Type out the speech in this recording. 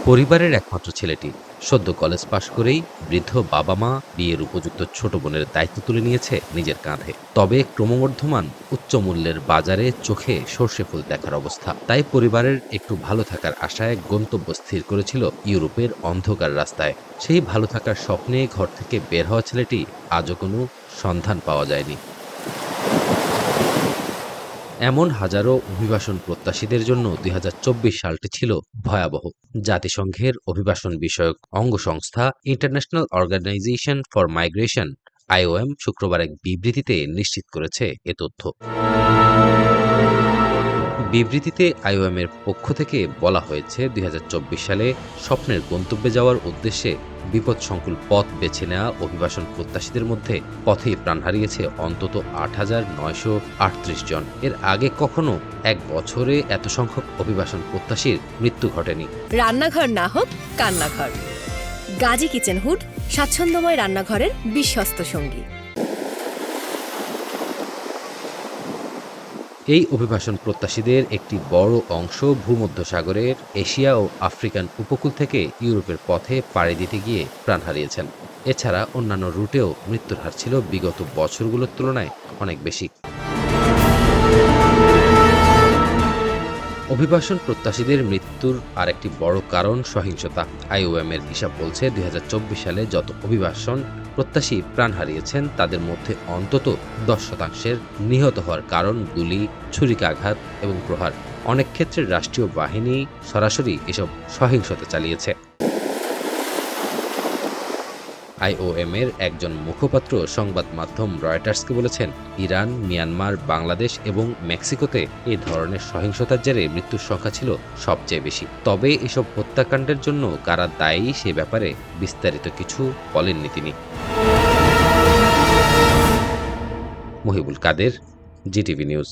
পরিবারের একমাত্র ছেলেটি সদ্য কলেজ পাশ করেই বৃদ্ধ বাবা মা বিয়ের উপযুক্ত ছোট বোনের দায়িত্ব তুলে নিয়েছে নিজের কাঁধে। তবে ক্রমবর্ধমান উচ্চ মূল্যের বাজারে চোখে সর্ষে ফুল দেখার অবস্থা। তাই পরিবারের একটু ভালো থাকার আশায় গন্তব্য স্থির করেছিল ইউরোপের অন্ধকার রাস্তায়। সেই ভালো থাকার স্বপ্নে ঘর থেকে বের হওয়া ছেলেটি আজও কোনো সন্ধান পাওয়া যায়নি। এমন হাজারো অভিবাসন প্রত্যাশীদের জন্য ২০২৪ সালটি ছিল ভয়াবহ। জাতিসংঘের অভিবাসন বিষয়ক অঙ্গ সংস্থা International Organization for Migration IOM শুক্রবার এক বিবৃতিতে নিশ্চিত করেছে এ তথ্য। বিবৃতিতে IOM এর পক্ষ থেকে বলা হয়েছে ২০২৪ সালে স্বপ্নের গন্তব্যে যাওয়ার উদ্দেশ্যে বিপদসংকুল পথ বেছে নেওয়া অভিবাসন প্রত্যাশীদের মধ্যে পথেই প্রাণ হারিয়েছে অন্তত ৮,৯৩৮ জন। এর আগে কখনো এক বছরে এত সংখ্যক অভিবাসন প্রত্যাশীর মৃত্যু ঘটেনি। রান্নাঘর না হোক কান্নাঘর, গাজী কিচেন হুড স্বাচ্ছন্দ্যময় রান্নাঘরের বিশ্বস্ত সঙ্গী। এই অভিবাসন প্রত্যাশীদের একটি বড় অংশ ভূমধ্যসাগরের এশিয়া ও আফ্রিকান উপকূল থেকে ইউরোপের পথে পাড়ি দিতে গিয়ে প্রাণ হারিয়েছেন। এছাড়া অন্যান্য রুটেও মৃত্যুর হার ছিল বিগত বছরগুলোর তুলনায় অনেক বেশি। অভিবাসন প্রত্যাশীদের মৃত্যুর আরেকটি বড় কারণ সহিংসতা। IOM এর হিসাব বলছে ২০২৪ সালে যত অভিবাসন প্রত্যাশী প্রাণ হারিয়েছেন তাদের মধ্যে অন্তত ১০% নিহত হওয়ার কারণ গুলি, ছুরিকাঘাত এবং প্রহার। অনেক ক্ষেত্রে রাষ্ট্রীয় বাহিনী সরাসরি এসব সহিংসতা চালিয়েছে। IOM এর একজন মুখপাত্র সংবাদ মাধ্যম রয়টার্সকে বলেছেন, ইরান, মিয়ানমার, বাংলাদেশ এবং মেক্সিকোতে এই ধরনের সহিংসতার জেরে মৃত্যুর সংখ্যা ছিল সবচেয়ে বেশি। তবে এসব হত্যাকাণ্ডের জন্য কারা দায়ী সে ব্যাপারে বিস্তারিত কিছু বলেননি তিনি। মহিবুল কাদের, GTV নিউজ।